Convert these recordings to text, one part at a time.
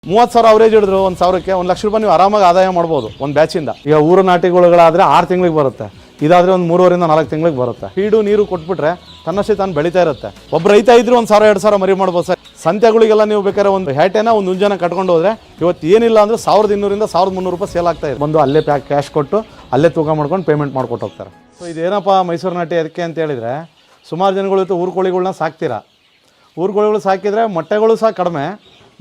30,000 average ಹಿಡಿದ್ರು 1,000ಕ್ಕೆ 1 lakh ರೂಪಾಯಿ ನೀವು ಆರಾಮಾಗಿ ಆದಾಯ ಮಾಡ್ಬೋದು ಒಂದು ಬ್ಯಾಚಿಂದ. ಈಗ ಊರು ನಾಟಿಗಳಾದರೆ 6 ತಿಂಗಳಿಗೆ ಬರುತ್ತೆ, ಇದಾದರೆ ಒಂದು 3.5 ರಿಂದ 4 ತಿಂಗಳಿಗೆ ಬರುತ್ತೆ. ಫೀಡು ನೀರು ಕೊಟ್ಬಿಟ್ರೆ ತನ್ನಷ್ಟೇ ತಾನು ಬೆಳೀತಾ ಇರುತ್ತೆ. ಒಬ್ಬ ರೈತ ಇದ್ರೂ 1,000-2,000 ಮರಿ ಮಾಡ್ಬೋದು ಸರ್. ಸಂತೆಗಳಿಗೆಲ್ಲ ನೀವು ಬೇಕಾದ್ರೆ ಒಂದು ಹ್ಯಾಟೇನ ಒಂದು ಹುಂಜನ ಕಟ್ಕೊಂಡು ಹೋದರೆ ಇವತ್ತು ಏನಿಲ್ಲ ಅಂದರೆ 1,200 ರಿಂದ 1,300 ರೂಪಾಯಿ ಸೇಲ್ ಆಗ್ತಾ ಇದೆ. ಬಂದು ಅಲ್ಲೇ ಕ್ಯಾಶ್ ಕೊಟ್ಟು ಅಲ್ಲೇ ತೂಕ ಮಾಡ್ಕೊಂಡು ಪೇಮೆಂಟ್ ಮಾಡ್ಕೊಟ್ಟು ಹೋಗ್ತಾರೆ. ಸೊ ಇದೇನಪ್ಪ ಮೈಸೂರು ನಾಟಿ ಅದಕ್ಕೆ ಅಂತ ಹೇಳಿದರೆ, ಸುಮಾರು ಜನಗಳು ಇವತ್ತು ಊರು ಕೋಳಿಗಳನ್ನ ಸಾಕ್ತೀರಾ. ಊರು ಕೋಳಿಗಳು ಸಾಕಿದರೆ ಮೊಟ್ಟೆಗಳು ಸಹ ಕಡಿಮೆ,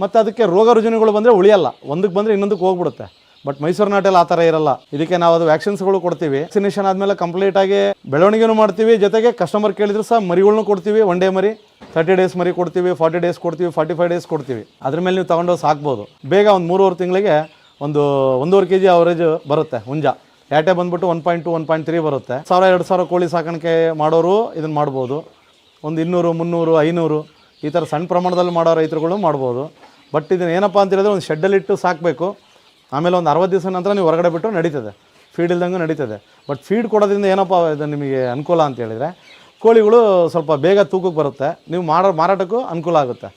ಮತ್ತು ಅದಕ್ಕೆ ರೋಗ ರುಜಿನಗಳು ಬಂದರೆ ಉಳಿಯಲ್ಲ, ಒಂದಕ್ಕೆ ಬಂದರೆ ಇನ್ನೊಂದಕ್ಕೆ ಹೋಗ್ಬಿಡುತ್ತೆ. ಬಟ್ ಮೈಸೂರು ನಾಟಿಯಲ್ಲಿ ಆ ಥರ ಇರಲ್ಲ. ಇದಕ್ಕೆ ನಾವು ಅದು ವ್ಯಾಕ್ಸಿನ್ಸ್ಗಳು ಕೊಡ್ತೀವಿ. ವ್ಯಾಕ್ಸಿನೇಷನ್ ಆದಮೇಲೆ ಕಂಪ್ಲೀಟಾಗಿ ಬೆಳವಣಿಗೆನೂ ಮಾಡ್ತೀವಿ, ಜೊತೆಗೆ ಕಸ್ಟಮರ್ ಕೇಳಿದ್ರು ಸಹ ಮರಿಗಳ್ನೂ ಕೊಡ್ತೀವಿ. 1 ಡೇ ಮರಿ, 30 ಡೇಸ್ ಮರಿ ಕೊಡ್ತೀವಿ, 40 ಡೇಸ್ ಕೊಡ್ತೀವಿ, 45 ಡೇಸ್ ಕೊಡ್ತೀವಿ. ಅದ್ರ ಮೇಲೆ ನೀವು ತೊಗೊಂಡೋಗಿ ಸಾಕ್ಬೋದು. ಬೇಗ ಒಂದು 3.5 ತಿಂಗಳಿಗೆ ಒಂದು 1.5 kg ಅವರೇಜ್ ಬರುತ್ತೆ ಹುಂಜ. ಯಾಟೆ ಬಂದುಬಿಟ್ಟು 1.2, 1.3 ಬರುತ್ತೆ. 1,000-2,000 ಕೋಳಿ ಸಾಕಾಣಿಕೆ ಮಾಡೋರು ಇದನ್ನು ಮಾಡ್ಬೋದು. ಒಂದು 200, 300, 500 ಈ ಥರ ಸಣ್ಣ ಪ್ರಮಾಣದಲ್ಲಿ ಮಾಡೋ ರೈತರುಗಳು ಮಾಡ್ಬೋದು. ಬಟ್ ಇದನ್ನು ಏನಪ್ಪ ಅಂತ ಹೇಳಿದ್ರೆ ಒಂದು ಶೆಡ್ಡಲ್ಲಿಟ್ಟು ಸಾಕಬೇಕು. ಆಮೇಲೆ ಒಂದು 60 ದಿವಸ ನಂತರ ನೀವು ಹೊರಗಡೆ ಬಿಟ್ಟು ನಡೀತದೆ, ಫೀಡ್ ಇಲ್ದಂಗೆ ನಡೀತದೆ. ಬಟ್ ಫೀಡ್ ಕೊಡೋದ್ರಿಂದ ಏನಪ್ಪ ಇದು ನಿಮಗೆ ಅನುಕೂಲ ಅಂತ ಹೇಳಿದರೆ, ಕೋಳಿಗಳು ಸ್ವಲ್ಪ ಬೇಗ ತೂಕಕ್ಕೆ ಬರುತ್ತೆ, ನೀವು ಮಾರಾಟಕ್ಕೂ ಅನುಕೂಲ ಆಗುತ್ತೆ.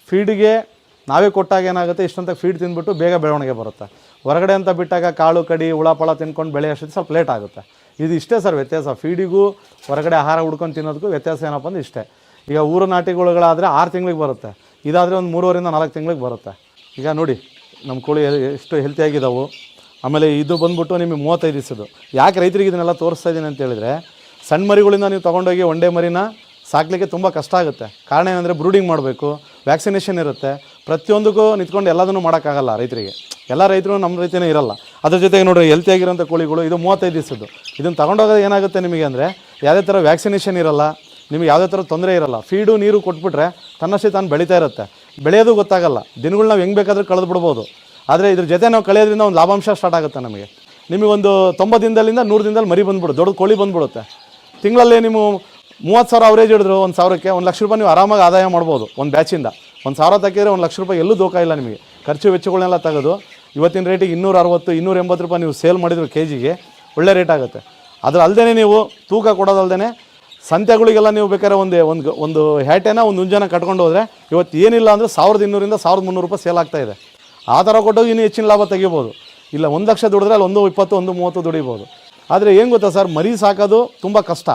ಫೀಡಿಗೆ ನಾವೇ ಕೊಟ್ಟಾಗ ಏನಾಗುತ್ತೆ, ಇಷ್ಟಂತ ಫೀಡ್ ತಿಂದ್ಬಿಟ್ಟು ಬೇಗ ಬೆಳವಣಿಗೆ ಬರುತ್ತೆ. ಹೊರಗಡೆ ಅಂತ ಬಿಟ್ಟಾಗ ಕಾಳು ಕಡಿ ಹುಳಪಳ ತಿನ್ಕೊಂಡು ಬೆಳೆಯೋಷ್ಟು ಸ್ವಲ್ಪ ಲೇಟ್ ಆಗುತ್ತೆ. ಇದು ಇಷ್ಟೇ ಸರ್ ವ್ಯತ್ಯಾಸ. ಫೀಡಿಗೂ ಹೊರಗಡೆ ಆಹಾರ ಹುಡ್ಕೊಂಡು ತಿನ್ನೋದಕ್ಕೂ ವ್ಯತ್ಯಾಸ ಏನಪ್ಪ ಅಂದ್ರೆ ಇಷ್ಟೇ. ಈಗ ಊರು ನಾಟಿಗಳಾದರೆ 6 ತಿಂಗಳಿಗೆ ಬರುತ್ತೆ, ಇದಾದರೆ ಒಂದು 3.5 ರಿಂದ 4 ತಿಂಗಳಿಗೆ ಬರುತ್ತೆ. ಈಗ ನೋಡಿ ನಮ್ಮ ಕೋಳಿ ಎಷ್ಟು ಹೆಲ್ತಿಯಾಗಿದ್ದಾವೆ. ಆಮೇಲೆ ಇದು ಬಂದುಬಿಟ್ಟು ನಿಮಗೆ 35 ದಿವಸದ್ದು. ಯಾಕೆ ರೈತರಿಗೆ ಇದನ್ನೆಲ್ಲ ತೋರಿಸ್ತಾ ಇದ್ದೀನಿ ಅಂತ ಹೇಳಿದರೆ, ಸಣ್ಣ ಮರಿಗಳಿಂದ ನೀವು ತೊಗೊಂಡೋಗಿ 1 ಡೇ ಮರಿನ ಸಾಕಲಿಕ್ಕೆ ತುಂಬ ಕಷ್ಟ ಆಗುತ್ತೆ. ಕಾರಣ ಏನಂದರೆ ಬ್ರೂಡಿಂಗ್ ಮಾಡಬೇಕು, ವ್ಯಾಕ್ಸಿನೇಷನ್ ಇರುತ್ತೆ, ಪ್ರತಿಯೊಂದಕ್ಕೂ ನಿಂತ್ಕೊಂಡು ಎಲ್ಲದನ್ನು ಮಾಡೋಕ್ಕಾಗಲ್ಲ ರೈತರಿಗೆ. ಎಲ್ಲ ರೈತರು ನಮ್ಮ ರೈತನೇ ಇರಲ್ಲ. ಅದ್ರ ಜೊತೆಗೆ ನೋಡಿರಿ ಹೆಲ್ತಿಯಾಗಿರೋಂಥ ಕೋಳಿಗಳು ಇದು 35 ದಿವಸದ್ದು. ಇದನ್ನು ತೊಗೊಂಡೋಗೋದು ಏನಾಗುತ್ತೆ ನಿಮಗೆ ಅಂದರೆ, ಯಾವುದೇ ಥರ ವ್ಯಾಕ್ಸಿನೇಷನ್ ಇರಲ್ಲ, ನಿಮಗೆ ಯಾವುದೇ ಥರ ತೊಂದರೆ ಇರಲ್ಲ. ಫೀಡು ನೀರು ಕೊಟ್ಬಿಟ್ರೆ ತನ್ನಷ್ಟೇ ತಾನು ಬೆಳೀತಾ ಇರುತ್ತೆ. ಬೆಳೆಯೋದು ಗೊತ್ತಾಗಲ್ಲ, ದಿನಗಳು ನಾವು ಹೆಂಗೆ ಬೇಕಾದರೂ ಕಳೆದು ಬಿಡ್ಬೋದು. ಆದರೆ ಇದ್ರ ಜೊತೆ ನಾವು ಕಳೆಯೋದ್ರಿಂದ ಒಂದು ಲಾಭಾಂಶ ಸ್ಟಾರ್ಟ್ ಆಗುತ್ತೆ ನಮಗೆ. ನಿಮಗೊಂದು 90 ದಿನದಿಂದ 100 ದಿನದಲ್ಲಿ ಮರಿ ಬಂದುಬಿಡುತ್ತೆ, ದೊಡ್ಡ ಕೋಳಿ ಬಂದುಬಿಡುತ್ತೆ. ತಿಂಗಳಲ್ಲಿ ನೀವು 30,000 ಅವರೇಜ್ ಹಿಡಿದ್ರು 1,000ಕ್ಕೆ 1 ಲಕ್ಷ ರೂಪಾಯಿ ನೀವು ಆರಾಮಾಗಿ ಆದಾಯ ಮಾಡ್ಬೋದು ಒಂದು ಬ್ಯಾಚಿಂದ. 1,000 ತೆಗೆದ್ರೆ 1 ಲಕ್ಷ ರೂಪಾಯಿ ಎಲ್ಲೂ ದೋಖ ಇಲ್ಲ ನಿಮಗೆ. ಖರ್ಚು ವೆಚ್ಚಗಳನ್ನೆಲ್ಲ ತೆಗೆದು ಇವತ್ತಿನ ರೇಟಿಗೆ 260, 280 ರೂಪಾಯಿ ನೀವು ಸೇಲ್ ಮಾಡಿದ್ರು ಕೆಜಿಗೆ ಒಳ್ಳೆ ರೇಟ್ ಆಗುತ್ತೆ. ಅದ್ರ ಅಲ್ಲದೆ ನೀವು ತೂಕ ಕೊಡೋದಲ್ದೇ ಸಂತೆಗಳಿಗೆಲ್ಲ ನೀವು ಬೇಕಾದ್ರೆ ಒಂದು ಹ್ಯಾಟೇನ ಒಂದು ಹುಂಜನ ಕಟ್ಕೊಂಡು ಹೋದರೆ ಇವತ್ತು ಏನಿಲ್ಲ ಅಂದರೆ 1,200 ರಿಂದ 1,300 ರೂಪಾಯಿ ಸೇಲ್ ಆಗ್ತಾಯಿದೆ. ಆ ಥರ ಕೊಟ್ಟೋಗಿ ಇನ್ನೂ ಹೆಚ್ಚಿನ ಲಾಭ ತೆಗಿಬೋದು. ಇಲ್ಲ 1 ಲಕ್ಷ ದುಡಿದ್ರೆ ಅಲ್ಲಿ 120, 130 ದುಡಿಬೋದು. ಆದರೆ ಏನು ಗೊತ್ತಾ ಸರ್, ಮರಿ ಸಾಕೋದು ತುಂಬ ಕಷ್ಟ.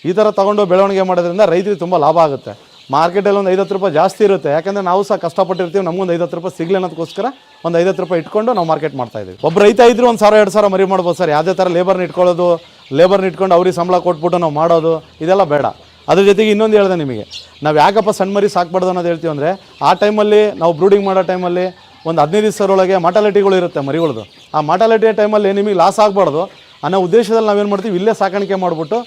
ಈ ಥರ ತೊಗೊಂಡು ಬೆಳವಣಿಗೆ ಮಾಡೋದ್ರಿಂದ ರೈತರಿಗೆ ತುಂಬ ಲಾಭ ಆಗುತ್ತೆ. ಮಾರ್ಕೆಟಲ್ಲಿ ಒಂದು 50 ರೂಪಾಯಿ ಜಾಸ್ತಿ ಇರುತ್ತೆ, ಯಾಕಂದರೆ ನಾವು ಸಹ ಕಷ್ಟಪಟ್ಟಿರ್ತೀವಿ. ನಮಗೊಂದು 50 ರೂಪಾಯಿ ಸಿಗಲಿ ಅನ್ನೋದಕ್ಕೋಸ್ಕರ ಒಂದು 50 ರೂಪಾಯಿ ಇಟ್ಕೊಂಡು ನಾವು ಮಾರ್ಕೆಟ್ ಮಾಡ್ತಾಯಿದ್ದೀವಿ. ಒಬ್ಬ ರೈತ ಇದ್ದರೂ 1,000-2,000 ಮರಿ ಮಾಡ್ಬೋದು ಸರ್. ಯಾವುದೇ ಥರ ಲೇಬರ್ನ ಇಟ್ಕೊಳ್ಳೋದು, ಲೇಬರ್ನ ಇಟ್ಕೊಂಡು ಅವ್ರಿಗೆ ಸಂಬಳ ಕೊಟ್ಬಿಟ್ಟು ನಾವು ಮಾಡೋದು ಇದೆಲ್ಲ ಬೇಡ. ಅದ್ರ ಜೊತೆಗೆ ಇನ್ನೊಂದು ಹೇಳಿದೆ ನಿಮಗೆ, ನಾವು ಯಾಕಪ್ಪ ಸಣ್ಣ ಮರಿ ಸಾಕ್ಬಾರ್ದು ಅನ್ನೋದು ಹೇಳ್ತೀವಿ ಅಂದರೆ, ಆ ಟೈಮಲ್ಲಿ ನಾವು ಬ್ರೂಡಿಂಗ್ ಮಾಡೋ ಟೈಮಲ್ಲಿ ಒಂದು 15 ದಿವಸದೊಳಗೆ ಮಾರ್ಟಾಲಿಟಿಗಳು ಇರುತ್ತೆ ಮರಿಗಳದು. ಆ ಮಾರ್ಟಾಲಿಟಿ ಟೈಮಲ್ಲಿ ನಿಮಗೆ ಲಾಸ್ ಆಗಬಾರ್ದು ಅನ್ನೋ ಉದ್ದೇಶದಲ್ಲಿ ನಾವೇನು ಮಾಡ್ತೀವಿ, ಇಲ್ಲೇ ಸಾಕಾಣಿಕೆ ಮಾಡಿಬಿಟ್ಟು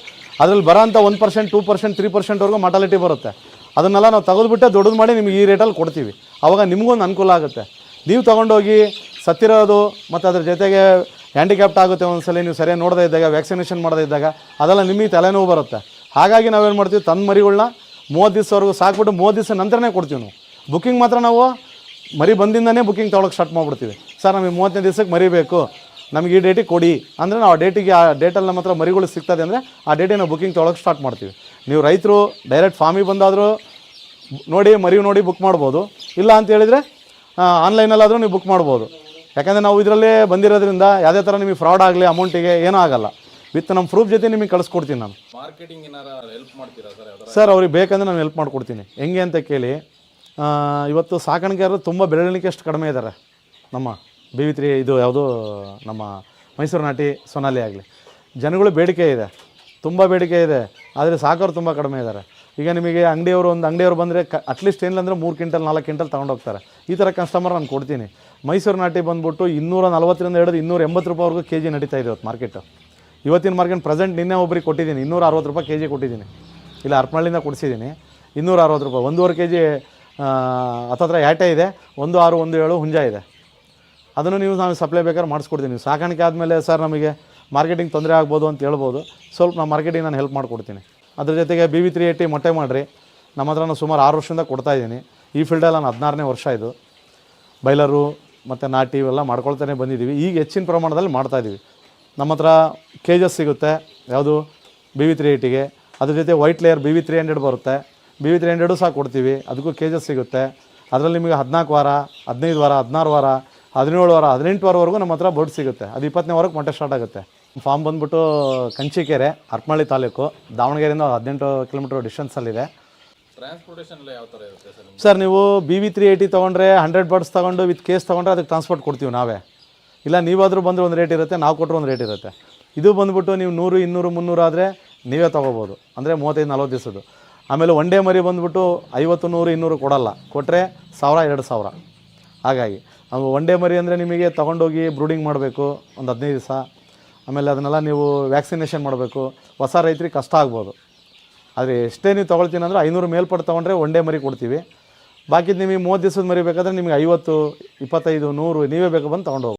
ಅದರಲ್ಲಿ ಬರೋಂಥ 1%, 2%, 3%ವರೆಗೂ ಮಾರ್ಟಾಲಿಟಿ ಬರುತ್ತೆ. ಅದನ್ನೆಲ್ಲ ನಾವು ತೆಗೆದುಬಿಟ್ಟೆ ದೊಡ್ಡದು ಮಾಡಿ ನಿಮಗೆ ಈ ರೇಟಲ್ಲಿ ಕೊಡ್ತೀವಿ. ಆವಾಗ ನಿಮಗೊಂದು ಅನುಕೂಲ ಆಗುತ್ತೆ. ನೀವು ತೊಗೊಂಡೋಗಿ ಸತ್ತಿರೋದು ಮತ್ತು ಅದ್ರ ಜೊತೆಗೆ ಹ್ಯಾಂಡಿಕ್ಯಾಪ್ಟ್ ಆಗುತ್ತೆ ಒಂದ್ಸಲ, ನೀವು ಸರಿಯಾಗಿ ನೋಡದೇ ಇದ್ದಾಗ, ವ್ಯಾಕ್ಸಿನೇಷನ್ ಮಾಡದೇ ಇದ್ದಾಗ ಅದೆಲ್ಲ ನಿಮಗೆ ತಲೆನೋವು ಬರುತ್ತೆ. ಹಾಗಾಗಿ ನಾವೇನು ಮಾಡ್ತೀವಿ, ತನ್ನ ಮರಿಗಳನ್ನ 30 ದಿವಸವರೆಗೂ ಸಾಕ್ಬಿಟ್ಟು 30 ದಿವಸ ನಂತರನೇ ಕೊಡ್ತೀವಿ ನಾವು. ಬುಕ್ಕಿಂಗ್ ಮಾತ್ರ ನಾವು ಮರಿ ಬಂದಿಂದನೇ ಬುಕ್ಕಿಂಗ್ ತೊಗೊಳಕ್ಕೆ ಸ್ಟಾರ್ಟ್ ಮಾಡಿಬಿಡ್ತೀವಿ. ಸರ್ ನಮಗೆ 30ನೇ ದಿವಸಕ್ಕೆ ಮರಿ ಬೇಕು, ನಮಗೆ ಈ ಡೇಟಿಗೆ ಕೊಡಿ ಅಂದರೆ ನಾವು ಆ ಡೇಟಲ್ಲಿ ನಮ್ಮ ಹತ್ರ ಮರಿಗಳು ಸಿಗ್ತದೆ ಅಂದರೆ ಆ ಡೇಟಿಗೆ ನಾವು ಬುಕ್ಕಿಂಗ್ ತೊಗೊಳಕ್ಕೆ ಸ್ಟಾರ್ಟ್ ಮಾಡ್ತೀವಿ. ನೀವು ರೈತರು ಡೈರೆಕ್ಟ್ ಫಾರ್ಮಿಗೆ ಬಂದಾದರೂ ನೋಡಿ ಮರಿ ನೋಡಿ ಬುಕ್ ಮಾಡ್ಬೋದು. ಇಲ್ಲ ಅಂತ ಹೇಳಿದರೆ ಆನ್ಲೈನಲ್ಲಾದರೂ ನೀವು ಬುಕ್ ಮಾಡ್ಬೋದು. ಯಾಕಂದರೆ ನಾವು ಇದರಲ್ಲೇ ಬಂದಿರೋದ್ರಿಂದ ಯಾವುದೇ ಥರ ನಿಮಗೆ ಫ್ರಾಡ್ ಆಗಲಿ ಅಮೌಂಟಿಗೆ ಏನೂ ಆಗಲ್ಲ. ವಿತ್ ನಮ್ಮ ಪ್ರೂಫ್ ಜೊತೆ ನಿಮಗೆ ಕಳಿಸ್ಕೊಡ್ತೀನಿ ನಾನು. ಮಾರ್ಕೆಟಿಂಗ್ ಏನಾರು ಹೆಲ್ಪ್ ಮಾಡ್ತೀರಾ ಸರ್? ಅವ್ರಿಗೆ ಬೇಕಂದರೆ ನಾನು ಹೆಲ್ಪ್ ಮಾಡಿಕೊಡ್ತೀನಿ. ಹೆಂಗೆ ಅಂತ ಕೇಳಿ, ಇವತ್ತು ಸಾಕಾಣಿಕೆಯಾರರು ತುಂಬ ಬೆಳವಣಿಗೆ ಅಷ್ಟು ಕಡಿಮೆ ಇದ್ದಾರೆ. ನಮ್ಮ BV3 ಇದು ಯಾವುದು ನಮ್ಮ ಮೈಸೂರು ನಾಟಿ ಸೊನಾಲಿ ಆಗಲಿ, ಜನಗಳು ಬೇಡಿಕೆ ಇದೆ, ತುಂಬ ಬೇಡಿಕೆ ಇದೆ. ಆದರೆ ಸಾಕೋರು ತುಂಬ ಕಡಿಮೆ ಇದ್ದಾರೆ. ಈಗ ನಿಮಗೆ ಒಂದು ಅಂಗಡಿಯವರು ಬಂದರೆ ಅಟ್ಲೀಸ್ಟ್ ಏನಿಲ್ಲ 3 ಕ್ವಿಂಟಲ್ 4 ಕ್ವಿಂಟಲ್ ತೊಗೊಂಡೋಗ್ತಾರೆ. ಈ ಥರ ಕಸ್ಟಮರ್ ನಾನು ಕೊಡ್ತೀನಿ. ಮೈಸೂರು ನಾಟಿ ಬಂದುಬಿಟ್ಟು 240 ರಿಂದ 280 ರೂಪಾಯಿವರೆಗೂ ಕೆಜಿ ನಡೀತಾ ಇದೆ ಇವತ್ತು ಮಾರ್ಕೆಟು. ಇವತ್ತಿನ ಮಾರ್ಕೆಟ್ ಪ್ರೆಸೆಂಟ್ ನಿನ್ನೆ ಒಬ್ಬರಿಗೆ ಕೊಟ್ಟಿದ್ದೀನಿ 260 ರೂಪಾಯಿ ಕೆಜಿ ಕೊಟ್ಟಿದ್ದೀನಿ. ಇಲ್ಲ ಹರಪನಹಳ್ಳಿಯಿಂದ ಕೊಡಿಸಿದ್ದೀನಿ 260 ರೂಪಾಯಿ. 1.5 ಕೆಜಿ ಹತ್ತತ್ರ ಯಾಟೆ ಇದೆ, 16, 17 ಹುಂಜ ಇದೆ. ಅದನ್ನು ನಾವು ಸಪ್ಲೈ ಬೇಕಾದ್ರೆ ಮಾಡಿಸ್ಕೊಡ್ತೀನಿ. ನೀವು ಸಾಕಾಣಿಕೆ ಆದಮೇಲೆ ಸರ್ ನಮಗೆ ಮಾರ್ಕೆಟಿಂಗ್ ತೊಂದರೆ ಆಗ್ಬೋದು ಅಂತ ಹೇಳ್ಬೋದು, ಸ್ವಲ್ಪ ನಾನು ಮಾರ್ಕೆಟಿಂಗ್ ನಾನು ಹೆಲ್ಪ್ ಮಾಡಿಕೊಡ್ತೀನಿ. ಅದ್ರ ಜೊತೆಗೆ BV380 ಮೊಟ್ಟೆ ಮಾಡಿರಿ, ನಮ್ಮ ಹತ್ರ ನಾನು ಸುಮಾರು 6 ವರ್ಷದಿಂದ ಕೊಡ್ತಾಯಿದ್ದೀನಿ. ಈ ಫೀಲ್ಡಲ್ಲಿ ನಾನು 16ನೇ ವರ್ಷ ಇದು. ಬೈಲರು ಮತ್ತು ನಾಟಿ ಇವೆಲ್ಲ ಮಾಡ್ಕೊಳ್ತಾನೆ ಬಂದಿದ್ದೀವಿ. ಈಗ ಹೆಚ್ಚಿನ ಪ್ರಮಾಣದಲ್ಲಿ ಮಾಡ್ತಾಯಿದ್ದೀವಿ. ನಮ್ಮ ಹತ್ರ ಕೇಜಸ್ ಸಿಗುತ್ತೆ, ಯಾವುದು BV380ಗೆ. ಅದ್ರ ಜೊತೆ ವೈಟ್ ಲೇಯರ್ BV300 ಬರುತ್ತೆ. BV300 ಸಹ ಕೊಡ್ತೀವಿ, ಅದಕ್ಕೂ ಕೇಜಸ್ ಸಿಗುತ್ತೆ. ಅದರಲ್ಲಿ ನಿಮಗೆ 14 ವಾರ 15 ವಾರ 16 ವಾರ 17 ವಾರ 18 ವಾರವರೆಗೂ ನಮ್ಮ ಹತ್ರ ಬರ್ಡ್ ಸಿಗುತ್ತೆ. ಅದು 20ನೇ ವಾರಕ್ಕೆ ಮೊಟ್ಟೆ ಸ್ಟಾರ್ಟ್ ಆಗುತ್ತೆ. ಫಾರ್ಮ್ ಬಂದುಬಿಟ್ಟು ಕಂಚಿಕೆರೆ, ಹರಪನಹಳ್ಳಿ ತಾಲೂಕು, ದಾವಣಗೆರೆಯಿಂದ 18 ಕಿಲೋಮೀಟರ್ ಡಿಸ್ಟೆನ್ಸಲ್ಲಿದೆ. ಟ್ರಾನ್ಸ್ಪೋರ್ಟೇಷನ್ ಎಲ್ಲ ಯಾವ ಥರ ಇರುತ್ತೆ ಸರ್ ನಿಮ್ಗೆ? ಸರ್ ನೀವು BV380 ತೊಗೊಂಡ್ರೆ 100 ಬರ್ಡ್ಸ್ ತೊಗೊಂಡು ವಿತ್ ಕೇಸ್ ತೊಗೊಂಡ್ರೆ ಅದಕ್ಕೆ ಟ್ರಾನ್ಸ್ಪೋರ್ಟ್ ಕೊಡ್ತೀವಿ ನಾವೇ. ಇಲ್ಲ ನೀವಾದರೂ ಬಂದರೆ ಒಂದು ರೇಟ್ ಇರುತ್ತೆ, ನಾವು ಕೊಟ್ಟರು ಒಂದು ರೇಟ್ ಇರುತ್ತೆ. ಇದು ಬಂದುಬಿಟ್ಟು ನೀವು 100 200 300 ಆದರೆ ನೀವೇ ತೊಗೋಬೋದು, ಅಂದರೆ 35-40 ದಿವಸದ್ದು. ಆಮೇಲೆ ಒನ್ ಡೇ ಮರಿ ಬಂದುಬಿಟ್ಟು 50 100 200 ಕೊಡಲ್ಲ, ಕೊಟ್ಟರೆ 1000 2000. ಹಾಗಾಗಿ ನಾವು ಒನ್ ಡೇ ಮರಿ ಅಂದರೆ ನಿಮಗೆ ತೊಗೊಂಡೋಗಿ ಬ್ರೂಡಿಂಗ್ ಮಾಡಬೇಕು ಒಂದು 15 ದಿವಸ, ಆಮೇಲೆ ಅದನ್ನೆಲ್ಲ ನೀವು ವ್ಯಾಕ್ಸಿನೇಷನ್ ಮಾಡಬೇಕು. ಹೊಸ ರೈತರಿಗೆ ಕಷ್ಟ ಆಗ್ಬೋದು. ಆದರೆ ಎಷ್ಟೇ ನೀವು ತೊಗೊಳ್ತೀನಿ ಅಂದರೆ 500 ಮೇಲ್ಪಟ್ಟು ತೊಗೊಂಡ್ರೆ ಒನ್ ಡೇ ಮರಿ ಕೊಡ್ತೀವಿ. ಬಾಕಿದು ನಿಮಗೆ 30 ದಿವಸದ ಮರಿ ಬೇಕಾದರೆ ನಿಮಗೆ 50 25 100 ನೀವೇ ಬೇಕು ಬಂದು ತೊಗೊಂಡು ಹೋಗಿ.